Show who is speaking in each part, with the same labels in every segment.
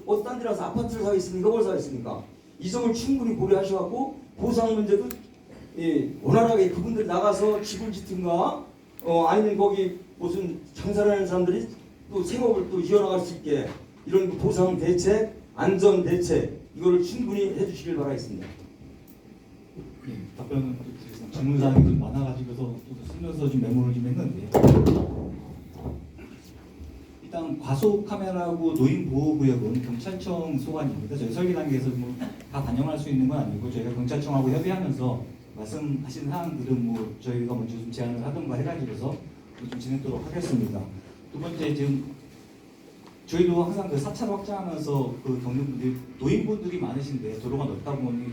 Speaker 1: 딴 데 가서 아파트를 사겠습니까? 뭘 사겠습니까? 이 점을 충분히 고려하셔갖고 보상 문제도 원활하게 그분들이 나가서 집을 짓든가 아니면 거기 무슨 장사를 하는 사람들이 또 생업을 또 이어나갈 수 있게 이런 그 보상 대책, 안전 대책 이거를 충분히 해주시길 바라겠습니다.
Speaker 2: 예, 답변은 드리겠습니다. 질문사항이 좀 많아가지고서 또 쓰면서 좀 메모를 좀 했는데 일단 과속 카메라하고 노인 보호 구역은 경찰청 소관입니다. 저희 설계 단계에서 뭐 다 반영할 수 있는 건 아니고 저희가 경찰청하고 협의하면서 말씀하신 사항들은 뭐 저희가 먼저 좀 제안을 하던가 해가지고서 좀 진행토록 하겠습니다. 두 번째 지금 저희도 항상 그 4차로 확장하면서 그 겪는 분들이 노인분들이 많으신데 도로가 넓다 보니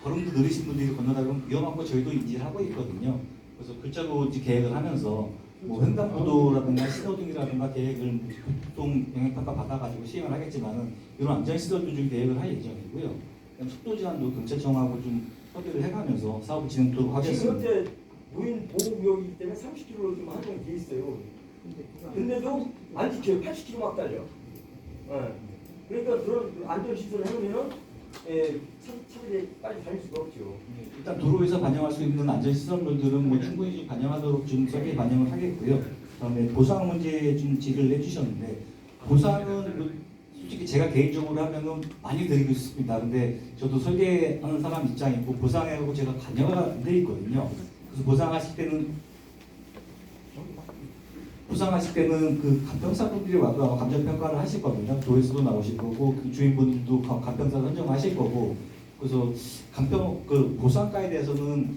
Speaker 2: 걸음도 느리신 분들이 건너다 보면 위험한 거 저희도 인지를 하고 있거든요. 그래서 글자로 계획을 하면서 뭐 횡단보도라든가 신호등이라든가 계획을 보통 영향평가 받아가지고 시행을 하겠지만은 이런 안전시설도 좀 계획을 할 예정이고요. 속도 제한도 경찰청하고 좀 협의를 해가면서 사업을 진행토록 하겠습니다.
Speaker 1: 지금 현재 노인 보호구역이기 때문에 30km로 좀 한정이 돼 있어요. 근데도 안 지켜요. 80km 막 달려. 그러니까 그런 안전시설을 해놓으면은 차들이 빨리 다닐 수가 없죠.
Speaker 2: 일단 도로에서 반영할 수 있는 안전시설물들은 뭐 충분히 반영하도록 좀 설계 반영을 하겠고요. 그다음에 보상 문제 좀 질의를 해주셨는데 보상은 솔직히 제가 개인적으로 하면은 많이 드리고 싶습니다. 근데 저도 설계하는 사람 입장이고 보상하고 제가 관여가 안 돼 있거든요. 그래서 보상하실 때는 그 감평사분들이 와도 아마 감정평가를 하실 겁니다. 도에서도 나오실 거고 그 주인분들도 감평사 선정하실 거고 그래서 그 보상가에 대해서는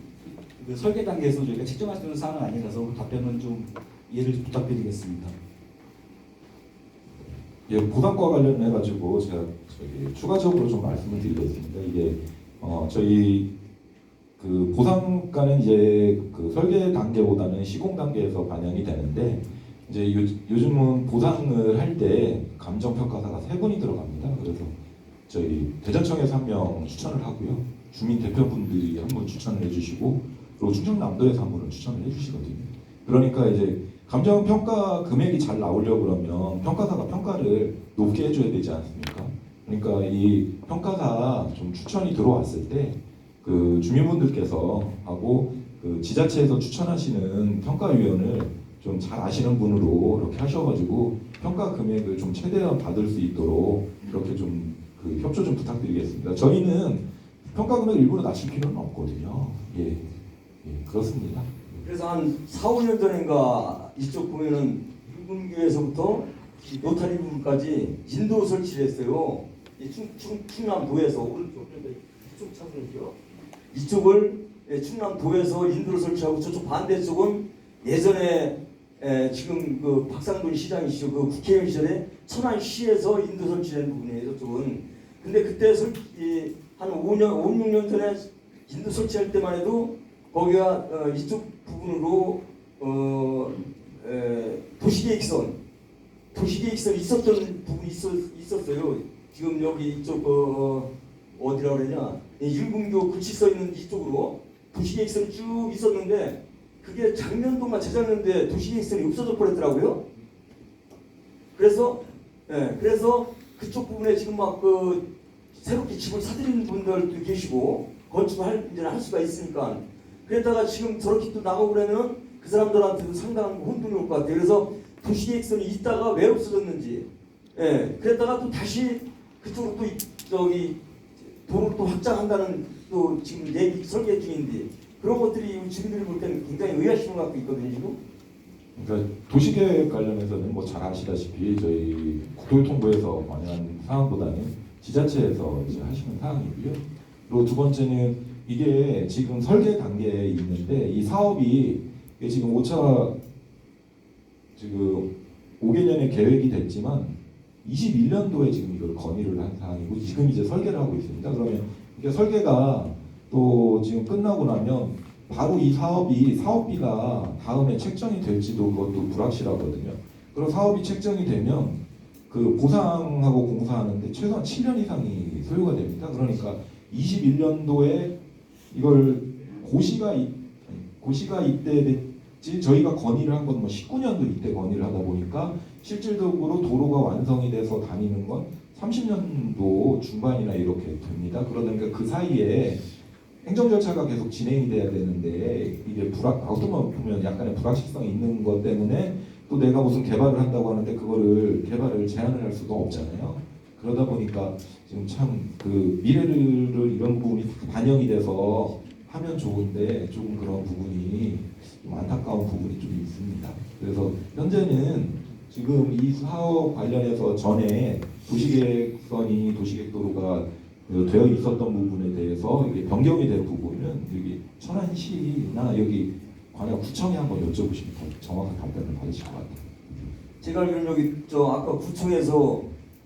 Speaker 2: 그 설계 단계에서 저희가 책정할 수 있는 사항은 아니라서 답변은 좀 이해를 좀 부탁드리겠습니다.
Speaker 3: 예, 보상과 관련해 가지고 제가 추가적으로 좀 말씀을 드리겠습니다. 이게 저희 그 보상가는 이제 그 설계 단계보다는 시공 단계에서 반영이 되는데 이제 요즘은 보상을 할 때 감정 평가사가 3분이 들어갑니다. 그래서 저희 대전청에서 1명 추천을 하고요, 주민 대표분들이 1분 추천을 해주시고 그리고 충청남도에서 1분을 추천을 해주시거든요. 그러니까 이제 감정 평가 금액이 잘 나오려고 그러면 평가사가 평가를 높게 해줘야 되지 않습니까? 그러니까 이 평가사 좀 추천이 들어왔을 때 그 주민분들께서 하고 그 지자체에서 추천하시는 평가위원을 좀 잘 아시는 분으로 이렇게 하셔가지고 평가 금액을 좀 최대한 받을 수 있도록 이렇게 좀 그 협조 좀 부탁드리겠습니다. 저희는 평가 금액을 일부러 낮출 필요는 없거든요. 예, 그렇습니다.
Speaker 1: 그래서 한 4, 5년 전인가 이쪽 보면은 일군교에서부터 노타리 부분까지 인도 설치를 했어요. 이 충남도에서 오른쪽 이쪽 차선이죠. 이쪽을 충남도에서 인도를 설치하고 저쪽 반대쪽은 예전에 지금 그 박상돈 시장이시죠. 그 국회의원 시절에 천안시에서 인도 설치된 부분이에요. 저쪽은. 근데 그때 한 5년, 5, 6년 전에 인도 설치할 때만 해도 거기가 이쪽 부분으로 도시계획선 있었던 부분이 있었어요. 지금 여기 이쪽 어디라 그러냐, 일군교 글씨 써 있는 이쪽으로 도시계획선이 쭉 있었는데 그게 작년도나 재작년도에 도시계획선이 없어져 버렸더라고요. 그래서 그쪽 부분에 지금 막 그 새롭게 집을 사들이는 분들도 계시고 건축을 할 수가 있으니까. 그랬다가 지금 저렇게 또 나가고 그러면 그 사람들한테도 상당한 혼돈이 올 것 같아요. 그래서 도시계획선이 있다가 왜 없어졌는지, 그랬다가 또 다시 그쪽으로 또 저기 도로를 또 확장한다는 또 지금 얘기 설계 중인데 그런 것들이 주민들이 볼 때는 굉장히 의아심을 갖고 있거든요 지금.
Speaker 3: 그러니까 도시계획 관련해서는 뭐 잘 아시다시피 저희 국토교통부에서 관여한 사항보다는 지자체에서 이제 하시는 사항이고요. 그리고 두 번째는 이게 지금 설계 단계에 있는데 이 사업이 지금 5차 지금 5개년에 계획이 됐지만 21년도에 지금 이걸 건의를 한 사항이고 지금 이제 설계를 하고 있습니다. 그러면 이게 설계가 또 지금 끝나고 나면 바로 이 사업비가 다음에 책정이 될지도 그것도 불확실하거든요. 그럼 사업이 책정이 되면 그 보상하고 공사하는데 최소한 7년 이상이 소요가 됩니다. 그러니까 21년도에 이걸 고시가 이때 됐지, 저희가 건의를 한 건 뭐 19년도 이때 건의를 하다 보니까 실질적으로 도로가 완성이 돼서 다니는 건 30년도 중반이나 이렇게 됩니다. 그러니까 그 사이에 행정 절차가 계속 진행이 돼야 되는데 이게 어떤 거 보면 약간의 불확실성이 있는 것 때문에 또 내가 무슨 개발을 한다고 하는데 그거를 개발을 제한을 할 수가 없잖아요. 그러다 보니까 지금 참 그 미래를 이런 부분이 반영이 돼서 하면 좋은데 조금 그런 부분이 좀 안타까운 부분이 좀 있습니다. 그래서 현재는 지금 이 사업 관련해서 전에 도시계획선이 도시계획도로가 되어 있었던 부분에 대해서 이게 변경이 된 부분은 여기 천안시나 여기 광역구청에 한번 여쭤보시면 더 정확한 답변을 받으실 것 같아요.
Speaker 1: 제가 알기로는 여기 저 아까 구청에서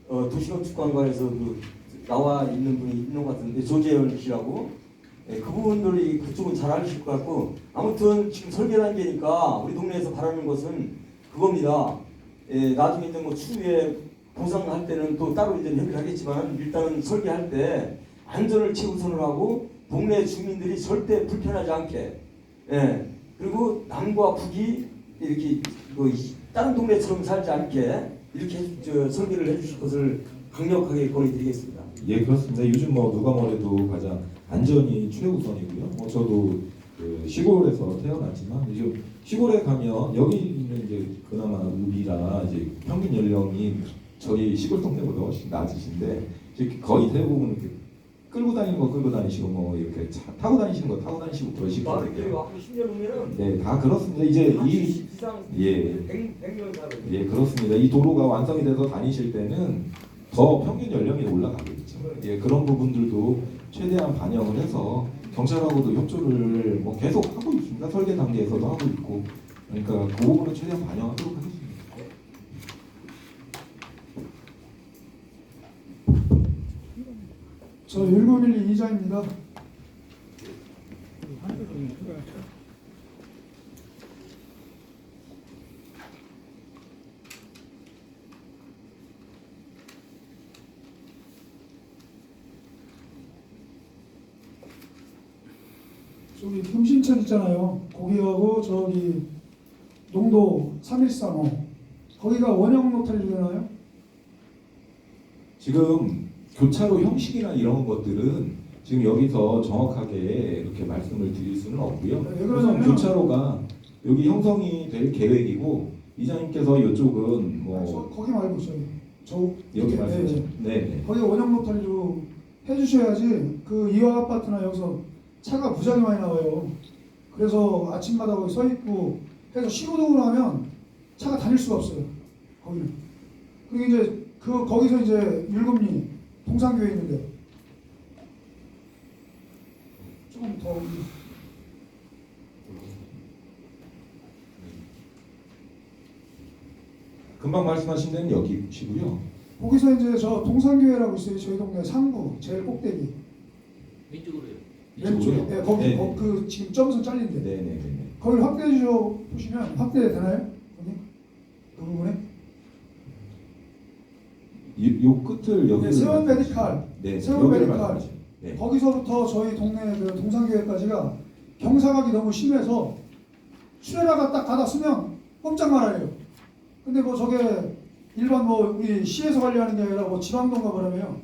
Speaker 1: 도시건축관과에서 그 나와 있는 분이 있는 것 같은데 조재현 씨라고 그분들이 그쪽은 잘 아실 것 같고 아무튼 지금 설계 단계니까 우리 동네에서 바라는 것은 그겁니다. 나중에 이제 뭐 추후에 보상할 때는 또 따로 이제 협의를 하겠지만 일단은 설계할 때 안전을 최우선을 하고 동네 주민들이 절대 불편하지 않게 그리고 남과 북이 이렇게 다른 동네처럼 살지 않게 이렇게 설계를 해주실 것을 강력하게 권해드리겠습니다.
Speaker 3: 예, 그렇습니다. 요즘 뭐 누가 뭐래도 가장 안전이 최우선이고요. 뭐 저도 그 시골에서 태어났지만 지금 시골에 가면 여기는 이제 그나마 우리라 이제 평균 연령이 저희 시골 동네보다 훨씬 낮으신데 거의 대부분 이렇게 끌고 다니는 거 끌고 다니시고 뭐 이렇게 타고 다니시는 거 타고 다니시고 그러시거든요.
Speaker 1: 앞으로 10년 후면은
Speaker 3: 네, 다 그렇습니다. 이제 이 예,
Speaker 1: 100년 살아요.
Speaker 3: 예, 그렇습니다. 이 도로가 완성이 돼서 다니실 때는 더 평균 연령이 올라가겠죠. 예, 그런 부분들도 최대한 반영을 해서 경찰하고도 협조를 뭐 계속 하고 있습니다. 설계 단계에서도 하고 있고, 그러니까 그 부분은 최대한 반영하도록 하겠습니다.
Speaker 4: 저 1912 이자입니다. 저기 금신천 있잖아요. 거기하고 저기 농도 3135 거기가 원형 로터리 되나요?
Speaker 3: 지금 교차로 형식이나 이런 것들은 지금 여기서 정확하게 이렇게 말씀을 드릴 수는 없고요.
Speaker 4: 네, 왜
Speaker 3: 우선
Speaker 4: 그러냐면-
Speaker 3: 교차로가 여기 형성이 될 계획이고 이장님께서 이쪽은 뭐
Speaker 4: 거기 말고 저
Speaker 3: 여기
Speaker 4: 이렇게,
Speaker 3: 말씀하신 네.
Speaker 4: 거기 원형 로터리로 해주셔야지 그 이화 아파트나 여기서 차가 무지하게 많이 나와요. 그래서 아침마다 거기 서 있고 해서 신호등으로 하면 차가 다닐 수가 없어요. 거기는. 그리고 이제 거기서 이제 율금리 동산교회 있는데 조금 더
Speaker 3: 금방 말씀하신 데는 여기시고요.
Speaker 4: 거기서 이제 저 동산교회라고 있어요. 저희 동네 상구 제일 꼭대기.
Speaker 5: 왼쪽으로요.
Speaker 3: 이쪽으로요?
Speaker 4: 네, 거기
Speaker 3: 네.
Speaker 4: 그 지금 점선 잘린데.
Speaker 3: 네네네.
Speaker 4: 거기를 확대해 주셔 보시면 확대 되나요? 거기 그 부분에
Speaker 3: 요 끝을 여기
Speaker 4: 네, 세원 메디칼
Speaker 3: 네,
Speaker 4: 세원
Speaker 3: 여기를
Speaker 4: 메디칼.
Speaker 3: 말씀하시죠. 네.
Speaker 4: 거기서부터 저희 동네 그 동산교회까지가 경사각이 너무 심해서 트레라가 딱 닫았으면 꼼짝 말아요. 근데 뭐 저게 일반 뭐 우리 시에서 관리하는 게 아니라 뭐 지방동가 그러면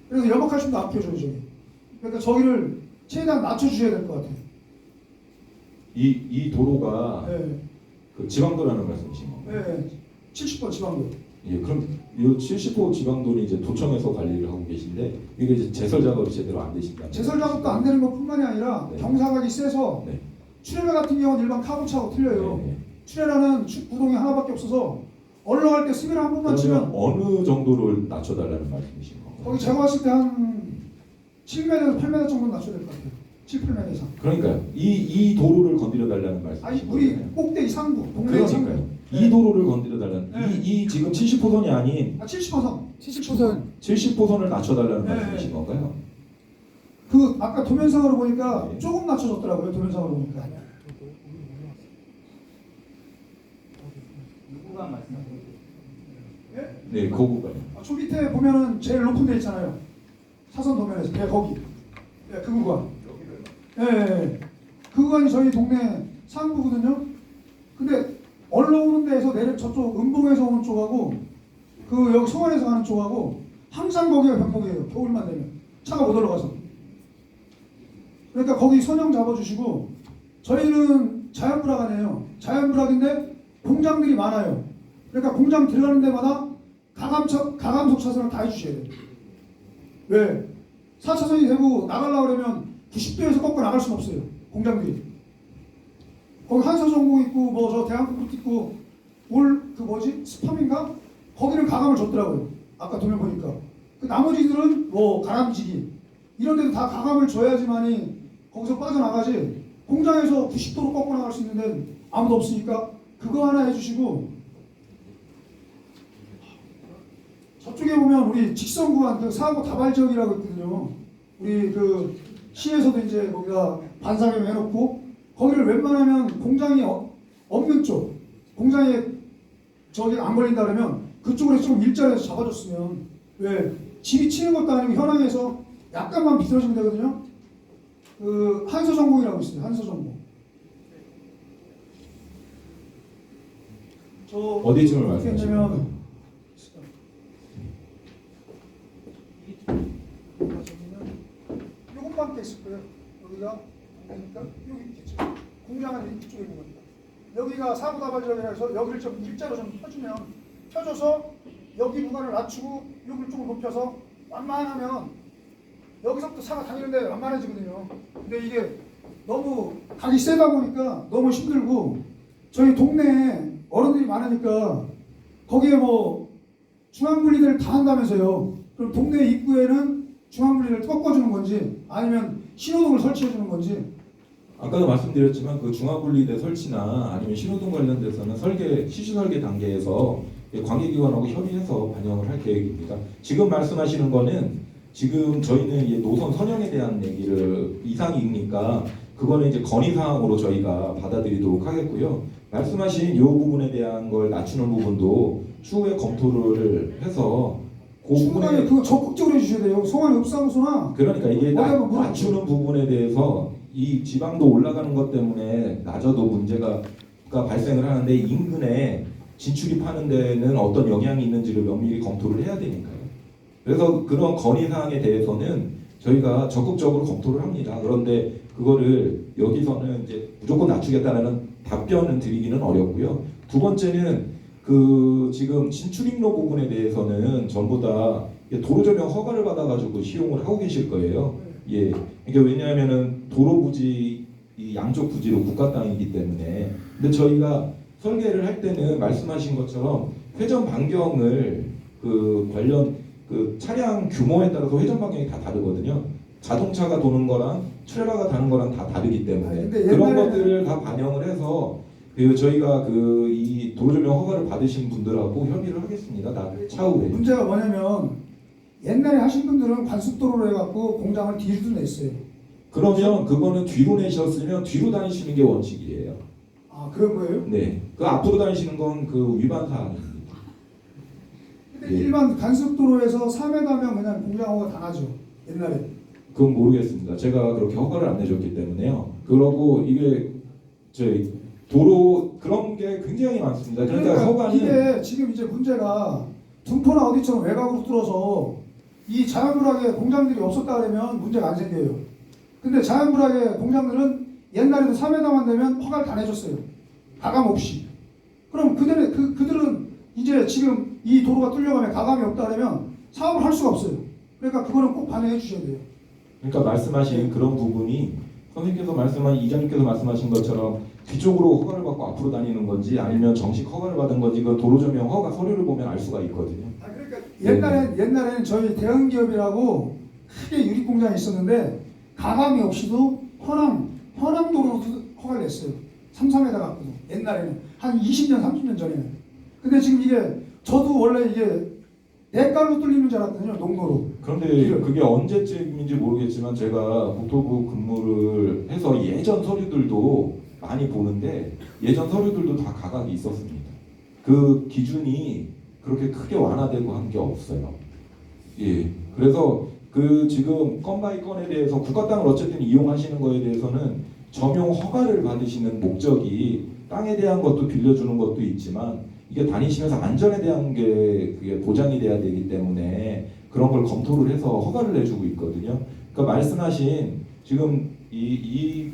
Speaker 4: 그래서 연막칼슘도 안 펴줘요 저기. 그러니까 저기를 최대한 낮춰주셔야 될 것 같아요.
Speaker 3: 이 도로가
Speaker 4: 네,
Speaker 3: 그 지방도라는 말씀이신 건가요?
Speaker 4: 네, 70번 지방도.
Speaker 3: 예, 그럼 이 70호 지방도는 이제 도청에서 관리를 하고 계신데 이게 이제 제설 작업이 제대로 안 되신다.
Speaker 4: 제설 작업도 안 되는 것뿐만이 아니라
Speaker 3: 네.
Speaker 4: 경사각이 세서
Speaker 3: 네.
Speaker 4: 트레라 같은 경우는 일반 카고차하고 틀려요.
Speaker 3: 네.
Speaker 4: 트레라는 구동이 하나밖에 없어서 얼렁할 때 스미를 한 번만
Speaker 3: 그러면
Speaker 4: 치면
Speaker 3: 어느 정도를 낮춰달라는 말씀이신 건가요?
Speaker 4: 거기 제가 봤을 때 한 7m에서 8m 정도 낮춰야 될 것 같아요. 7, 8m 이상.
Speaker 3: 그러니까 이 도로를 건드려 달라는
Speaker 4: 아니
Speaker 3: 말씀이신
Speaker 4: 우리
Speaker 3: 거예요.
Speaker 4: 꼭대기 상구, 동네 상구.
Speaker 3: 그러니까요.
Speaker 4: 네.
Speaker 3: 이 도로를 건드려 달라는
Speaker 4: 네.
Speaker 3: 이 지금 70호선이 아닌
Speaker 4: 70호선. 70호선.
Speaker 3: 70호선을 낮춰달라는
Speaker 4: 네.
Speaker 3: 말씀이신 건가요?
Speaker 4: 그 아까 도면상으로 보니까
Speaker 3: 네.
Speaker 4: 조금 낮춰졌더라고요. 도면상으로 보니까.
Speaker 2: 누구가 말씀하세요?
Speaker 3: 네, 그 구간요.
Speaker 4: 저 밑에 보면은 제일 높은 데 있잖아요. 사선 도면에서 거기. 네, 그 구간. 네, 그 구간이 저희 동네 상구거든요. 근데 올라오는 데에서 내려 저쪽 은봉에서 오는 쪽하고 그 여기 성안에서 가는 쪽하고 항상 거기가 병목이에요. 겨울만 되면 차가 못 올라가서. 그러니까 거기 선형 잡아주시고 저희는 자연불락이네요. 자연불락인데 공장들이 많아요. 그러니까 공장 들어가는 데마다 가감속 차선을 다 해주셔야 돼요. 왜? 4차선이 되고 나가려고 그러면 90도에서 꺾고 나갈 수는 없어요. 공장들이. 거기 한서전공 있고 뭐 저 대한민국 있고 올 그 뭐지? 스팜인가? 거기는 가감을 줬더라고요. 아까 도면 보니까. 그 나머지들은 뭐 가람지기 이런 데도 다 가감을 줘야지만이 거기서 빠져나가지 공장에서 90도로 꺾고 나갈 수 있는 데는 아무도 없으니까 그거 하나 해주시고 저쪽에 보면 우리 직선 구간 그 사고 다발 지역이라고 있거든요. 우리 그 시에서도 이제 거기다 반사경 해놓고 거기를 웬만하면 공장이 없는 쪽 공장에 저기 안 걸린다 그러면 그쪽으로 좀 일자리에서 잡아줬으면 왜 집이 치는 것도 아니고 현황에서 약간만 비틀어지면 되거든요. 그 한서전공이라고 있어요. 한서전공. 저
Speaker 3: 어디쯤을 말씀하시는 거예요?
Speaker 4: 요것밖에 있을 거예요. 여기가 그러니까 여기 있겠죠. 공장은 이쪽에 있는 겁니다. 여기가 사고 다발적이라서 여기를 좀 일자로 좀 펴줘서 여기 구간을 낮추고 여기를 조금 높여서 완만하면 여기서부터 차가 다니는데 완만해지거든요. 근데 이게 너무 각이 세다 보니까 너무 힘들고 저희 동네에 어른들이 많으니까 거기에 뭐 중앙분리대를 다 한다면서요. 그럼 동네 입구에는 중앙분리대를 꺾어주는 건지 아니면 신호등을 설치해주는 건지.
Speaker 3: 아까도 말씀드렸지만 그 중앙분리대 설치나 아니면 신호등 관련돼서는 시시 설계 단계에서 관계기관하고 협의해서 반영을 할 계획입니다. 지금 말씀하시는 거는 지금 저희는 이제 노선 선형에 대한 얘기를 이상이니까 그거는 이제 건의 사항으로 저희가 받아들이도록 하겠고요. 말씀하신 이 부분에 대한 걸 낮추는 부분도 추후에 검토를 해서 그 부분에
Speaker 4: 그거 적극적으로 해주셔야 돼요. 송환 읍사무소나
Speaker 3: 그러니까 이게
Speaker 4: 뭐라고 물어보죠.
Speaker 3: 낮추는 부분에 대해서 이 지방도 올라가는 것 때문에 낮아도 문제가 발생을 하는데 인근에 진출입하는 데는 어떤 영향이 있는지를 면밀히 검토를 해야 되니까요. 그래서 그런 건의사항에 대해서는 저희가 적극적으로 검토를 합니다. 그런데 그거를 여기서는 이제 무조건 낮추겠다는 답변을 드리기는 어렵고요. 두 번째는 그 지금 진출입로 부분에 대해서는 전부 다 도로 조명 허가를 받아가지고 시용을 하고 계실 거예요. 예, 이게 왜냐하면은 도로 부지 이 양쪽 부지로 국가 땅이기 때문에. 근데 저희가 설계를 할 때는 말씀하신 것처럼 회전 반경을 그 관련 그 차량 규모에 따라서 회전 반경이 다 다르거든요. 자동차가 도는 거랑 트레일러가 다는 거랑 다 다르기 때문에 그런 것들을 다 반영을 해서 그 저희가 그 이 도로조명 허가를 받으신 분들하고 협의를 하겠습니다. 다 차후에.
Speaker 4: 문제가 뭐냐면 옛날에 하신 분들은 관습도로로 해갖고 공장을 뒤로 냈어요.
Speaker 3: 그러면 그거는 뒤로 내셨으면 뒤로 다니시는 게 원칙이에요.
Speaker 4: 아 그런 거예요?
Speaker 3: 네. 그 앞으로 다니시는 건 그 위반 사항입니다.
Speaker 4: 근데
Speaker 3: 예.
Speaker 4: 일반 간습도로에서 3m면 그냥 공장 허가 다 나죠. 옛날에.
Speaker 3: 그건 모르겠습니다. 제가 그렇게 허가를 안 내줬기 때문에요. 그러고 이게 저희 도로 그런 게 굉장히 많습니다. 그러니까 허가는
Speaker 4: 이게 지금 이제 문제가 둔포나 어디처럼 외곽으로 뚫어서 이 자연불악에 공장들이 없었다 그러면 문제가 안 생겨요. 근데 자연불악에 공장들은 옛날에도 3m만 되면 허가를 다 내줬어요. 가감 없이. 그럼 그들은 이제 지금 이 도로가 뚫려가면 가감이 없다 그러면 사업을 할 수가 없어요. 그러니까 그거는 꼭 반영해 주셔야 돼요.
Speaker 3: 그러니까 말씀하신 그런 부분이 이장님께서 말씀하신 것처럼 뒤쪽으로 허가를 받고 앞으로 다니는 건지 아니면 정식 허가를 받은 건지 그 도로조명 허가 서류를 보면 알 수가 있거든요.
Speaker 4: 아 그러니까 옛날에는 저희 대형 기업이라고 크게 유리 공장이 있었는데 가감이 없이도 현황도로 허가를 냈어요. 3m 갖고도 옛날에는 한 20년 30년 전에는. 근데 지금 이게 저도 원래 이게 내깔로 뚫리는 줄 알았거든요. 농로로.
Speaker 3: 그런데 그게 언제쯤인지 모르겠지만 제가 국토부 근무를 해서 예전 서류들도 많이 보는데 예전 서류들도 다 가각이 있었습니다. 그 기준이 그렇게 크게 완화되고 한 게 없어요. 예. 그래서 그 지금 건 바이 건에 대해서 국가 땅을 어쨌든 이용하시는 거에 대해서는 점용 허가를 받으시는 목적이 땅에 대한 것도 빌려주는 것도 있지만 이게 다니시면서 안전에 대한 게 그게 보장이 돼야 되기 때문에 그런 걸 검토를 해서 허가를 내주고 있거든요. 그러니까 말씀하신 지금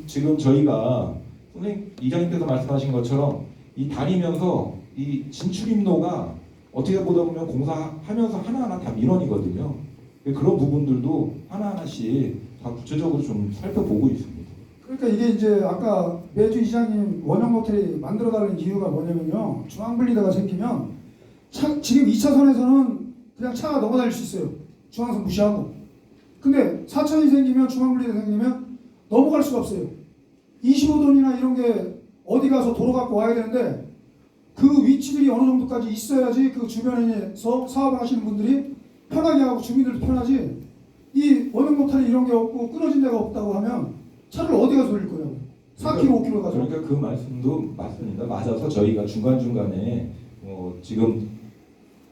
Speaker 3: 지금 저희가 선생님 이장님께서 말씀하신 것처럼 이 다니면서 이 진출입로가 어떻게 보다 보면 공사하면서 하나하나 다 민원이거든요. 그런 부분들도 하나하나씩 다 구체적으로 좀 살펴보고 있습니다.
Speaker 4: 그러니까 이게 이제 아까 매주 이장님 원형 모텔이 만들어달라는 이유가 뭐냐면요. 중앙분리대가 생기면 지금 2차선에서는 그냥 차가 넘어다닐 수 있어요. 중앙선 무시하고. 근데 4차선이 생기면 중앙분리대 생기면 넘어갈 수가 없어요. 25돈이나 이런 게 어디 가서 도로 갖고 와야 되는데 그 위치들이 어느 정도까지 있어야지 그 주변에서 사업을 하시는 분들이 편하게 하고 주민들도 편하지. 이 원형 모텔이 이런 게 없고 끊어진 데가 없다고 하면 차를 어디 가서 돌릴 거냐고. 4km, 5km 가서.
Speaker 3: 그러니까 그 말씀도 맞습니다. 맞아서 저희가 중간중간에 지금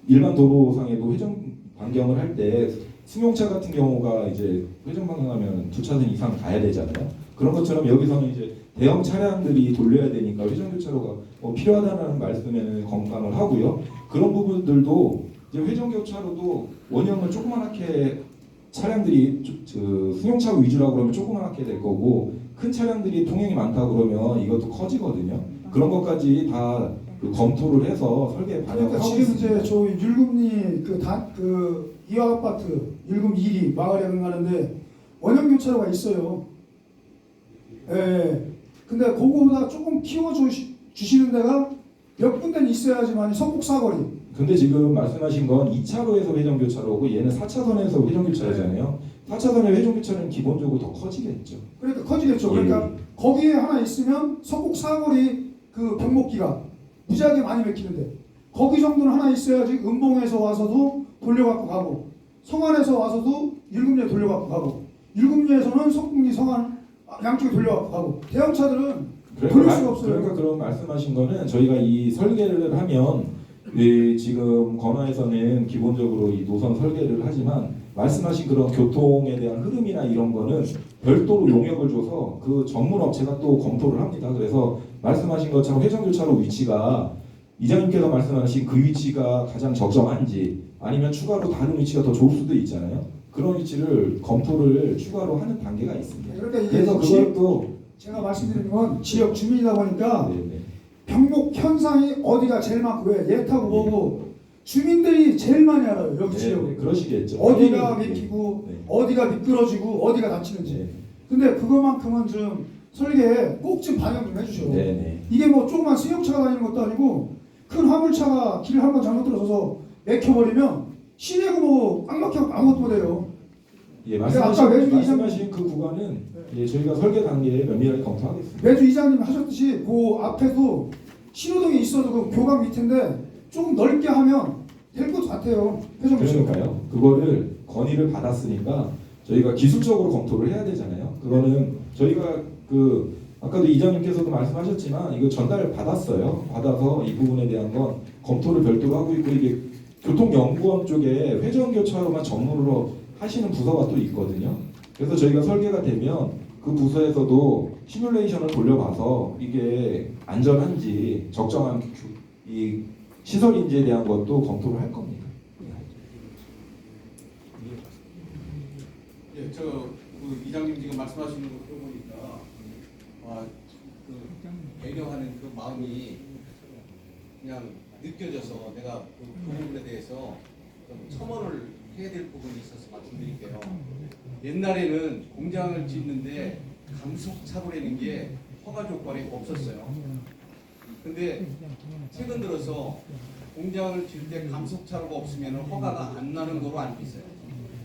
Speaker 3: 일반 도로상에도 회전 반경을 할 때 승용차 같은 경우가 이제 회전 반경하면 2차선 이상 가야 되잖아요. 그런 것처럼 여기서는 이제 대형 차량들이 돌려야 되니까 회전 교차로가 필요하다는 말씀에는 공감을 하고요. 그런 부분들도 이제 회전 교차로도 원형을 조그맣게 차량들이 승용차 위주라고 그러면 조그맣게 될 거고 큰 차량들이 통행이 많다 그러면 이것도 커지거든요. 그런 것까지 다 검토를 해서 설계에 반영을
Speaker 4: 그러니까
Speaker 3: 하고
Speaker 4: 지금
Speaker 3: 있습니다.
Speaker 4: 이제 저 율금리 그 이화 아파트 율금 2리 마을에 가는데 원형 교차로가 있어요. 예. 근데 그거보다 조금 키워 주시는 데가 몇 군데는 있어야지만 석곡 사거리.
Speaker 3: 근데 지금 말씀하신 건 2차로에서 회전 교차로고 얘는 4차선에서 회전 교차로잖아요. 4차선의 회전 교차로는 기본적으로 더 커지겠죠.
Speaker 4: 그러니까 커지겠죠.
Speaker 3: 예.
Speaker 4: 그러니까 거기에 하나 있으면 석곡 사거리 그 병목기가 무지하게 많이 막히는데 거기 정도는 하나 있어야지 은봉에서 와서도 돌려갖고 가고 성안에서 와서도 율금리에 돌려갖고 가고 율금리에서는 석궁리 성안 양쪽에 돌려갖고 가고 대형차들은 돌릴 수가 없어요.
Speaker 3: 그러니까 그런 말씀하신 거는 저희가 이 설계를 하면 지금 건화에서는 기본적으로 이 노선 설계를 하지만 말씀하신 그런 교통에 대한 흐름이나 이런 거는 별도로 용역을 줘서 그 전문 업체가 또 검토를 합니다. 그래서 말씀하신 것처럼 회전교차로 위치가 이장님께서 말씀하신 그 위치가 가장 적정한지 아니면 추가로 다른 위치가 더 좋을 수도 있잖아요. 그런 위치를 검토를 추가로 하는 단계가 있습니다.
Speaker 4: 그러니까 이게
Speaker 3: 그래서 그것도
Speaker 4: 제가 말씀드리는 건 지역 주민이다 보니까
Speaker 3: 네네.
Speaker 4: 병목 현상이 어디가 제일 많고 왜 얘타고 뭐고 주민들이 제일 많이 알아요. 여기 지역에.
Speaker 3: 네, 그러시겠죠.
Speaker 4: 어디가
Speaker 3: 네.
Speaker 4: 막히고
Speaker 3: 네.
Speaker 4: 어디가 미끄러지고 어디가 다치는지.
Speaker 3: 네.
Speaker 4: 근데 그것만큼은 좀 설계에 꼭 좀 반영 좀 해주셔.
Speaker 3: 네네.
Speaker 4: 이게 뭐 조그만 승용차가 다니는 것도 아니고 큰 화물차가 길 한 번 잘못 들어서서 막혀버리면 시내고 뭐 꽉 막혀 아무것도 못해요.
Speaker 3: 예,
Speaker 4: 아까 매주
Speaker 3: 말씀하신 그 구간은 예, 저희가 설계 단계에 면밀하게 검토하겠습니다.
Speaker 4: 매주 이장님 하셨듯이 그 앞에도 신호등이 있어도 그 교각 밑인데 조금 넓게 하면 될 것 같아요.
Speaker 3: 그러니까요. 그거를 건의를 받았으니까 저희가 기술적으로 검토를 해야 되잖아요. 그거는 저희가 아까도 이장님께서도 말씀하셨지만 이거 전달 받았어요. 받아서 이 부분에 대한 건 검토를 별도로 하고 있고 이게 교통연구원 쪽에 회전교차로만 전문으로 하시는 부서가 또 있거든요. 그래서 저희가 설계가 되면 그 부서에서도 시뮬레이션을 돌려봐서 이게 안전한지 적정한 이 시설인지에 대한 것도 검토를 할 겁니다.
Speaker 6: 예, 그 이장님 지금 말씀하시는 거 들어보니까 그 배려하는 그 마음이 그냥 느껴져서 내가 그 부분에 대해서 좀 첨언을 해야 될 부분이 있어서 말씀드릴게요. 옛날에는 공장을 짓는데 감속차로라는 게 허가 조건이 없었어요. 근데 최근 들어서 공장을 지을 때 감속차로가 없으면 허가가 안 나는 거로 알고 있어요.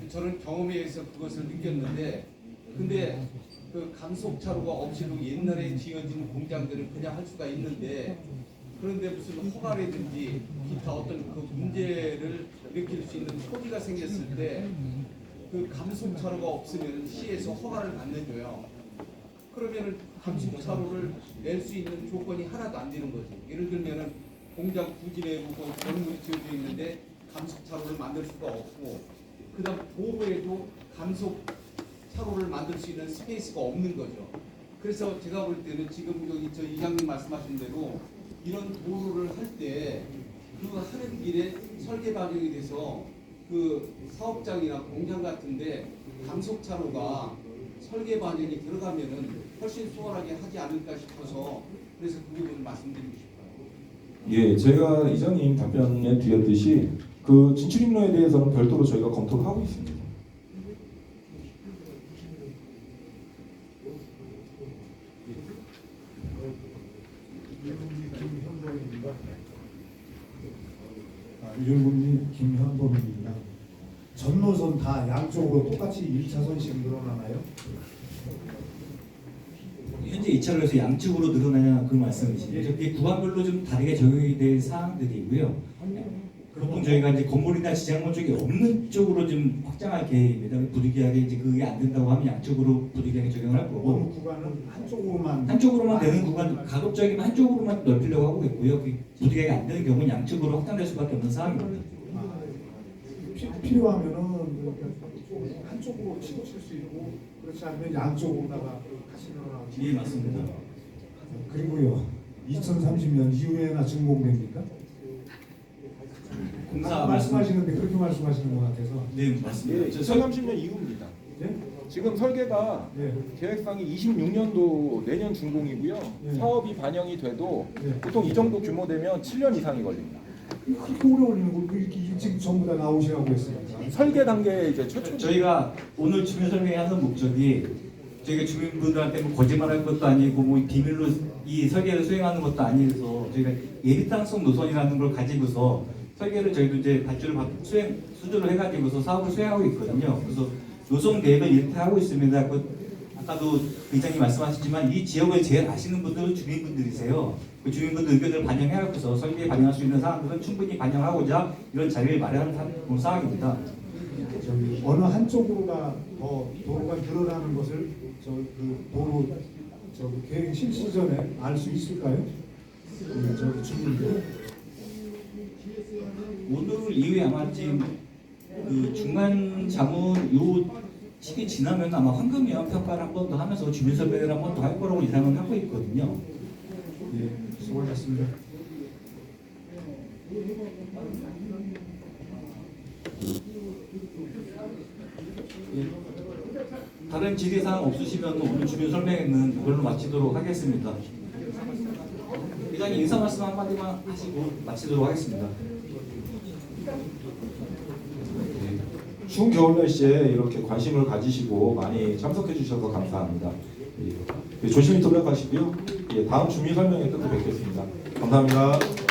Speaker 6: 저는 경험에 의해서 그것을 느꼈는데, 근데 그 감속차로가 없이도 옛날에 지어진 공장들은 그냥 할 수가 있는데, 그런데 무슨 허가라든지 기타 어떤 그 문제를 일으킬 수 있는 소지가 생겼을 때 그 감속차로가 없으면 시에서 허가를 안 내줘요. 그러면은 감속차로를 낼 수 있는 조건이 하나도 안 되는 거지. 예를 들면은 공장 부지 내고 건물이 지어져 있는데 감속차로를 만들 수가 없고, 그다음 도로에도 감속차로를 만들 수 있는 스페이스가 없는 거죠. 그래서 제가 볼 때는 지금 여기 저 이장님 말씀하신 대로 이런 도로를 할 때 그 하는 길에 설계 반영이 돼서 그 사업장이나 공장 같은데 감속차로가 설계 반영이 들어가면은 훨씬 수월하게 하지 않을까 싶어서 그래서 그 부분을 말씀드리고 싶어요.
Speaker 3: 예, 제가 이장님 답변에 드렸듯이 그 진출입로에 대해서는 별도로 저희가 검토를 하고 있습니다.
Speaker 7: 일군님 김현범입니다. 전 노선 다 양쪽으로 똑같이 1차선씩 늘어나나요?
Speaker 2: 현재 2차로에서 양측으로 늘어나냐 그런 말씀이시죠. 이게 구간별로 좀 다르게 적용이 될 사항들이고요. 보통 저희가 이제 건물이나 지장물 쪽이 없는 쪽으로 좀 확장할 계획입니다. 부득이하게 이제 그게 안 된다고 하면 양쪽으로 부득이하게 적용을 할
Speaker 7: 어느
Speaker 2: 거고
Speaker 7: 구간은 한쪽으로만
Speaker 2: 한쪽으로만 되는 구간 가급적이면 한쪽으로만 넓히려고 하고 있고요. 부득이하게 안 되는 경우는 양쪽으로 확장될 수밖에 없는 상황입니다.
Speaker 7: 필요하면은 한쪽으로 치고 칠 수 있고 그렇지 않으면 양쪽으로다가 같이 늘어나고.
Speaker 2: 예, 맞습니다.
Speaker 7: 그리고요 2030년 이후에나 준공됩니까?
Speaker 2: 공사
Speaker 7: 말씀하시는데 그렇게 말씀하시는 것 같아서.
Speaker 2: 네, 맞습니다.
Speaker 8: 예, 2030년 이후입니다.
Speaker 7: 예?
Speaker 8: 지금 설계가
Speaker 7: 예.
Speaker 8: 계획상이 26년도 내년 준공이고요.
Speaker 7: 예.
Speaker 8: 사업이 반영이 돼도
Speaker 7: 예.
Speaker 8: 보통 이 정도 규모 되면 7년 이상이 걸립니다.
Speaker 7: 그렇게 오래 걸리는 거 이렇게 일찍 전부 다 나오시라고 했으니까.
Speaker 8: 설계 단계에 이제 최초
Speaker 2: 저희가 오늘 주민 설명하는 목적이 저희가 주민분들한테 뭐 거짓말할 것도 아니고 뭐 비밀로 이 설계를 수행하는 것도 아니어서 저희가 예비탄성 노선이라는 걸 가지고서 설계를 저희도 이제 발주를 수주를 해가지고서 사업을 수행하고 있거든요. 그래서 노선 계획을 이렇게 하고 있습니다. 아까도 의장님 말씀하셨지만 이 지역을 제일 아시는 분들은 주민분들이세요. 그 주민분들 의견을 반영해갖고서 설계에 반영할 수 있는 사항들은 충분히 반영하고자 이런 자리를 마련한 상황입니다.
Speaker 7: 저기 어느 한쪽으로가 더 도로가 늘어나는 것을 그 도로 계획 실시 전에 알 수 있을까요? 저기 주민들.
Speaker 2: 오늘 이후에 아마 지금 그 중간 자문 요 시기 지나면 아마 환경영향 평가를 한 번 더 하면서 주민 설명을 한 번 더 할 거라고 예상을 하고 있거든요.
Speaker 7: 예, 수고하셨습니다.
Speaker 2: 다른 질의사항 없으시면 오늘 주민 설명회는 이걸로 마치도록 하겠습니다. 회장님 인사 말씀 한마디만 하시고 마치도록 하겠습니다.
Speaker 3: 추운 겨울 날씨에 이렇게 관심을 가지시고 많이 참석해 주셔서 감사합니다. 예, 조심히 돌아가시고요. 예, 다음 주민 설명회 때 또 뵙겠습니다. 감사합니다.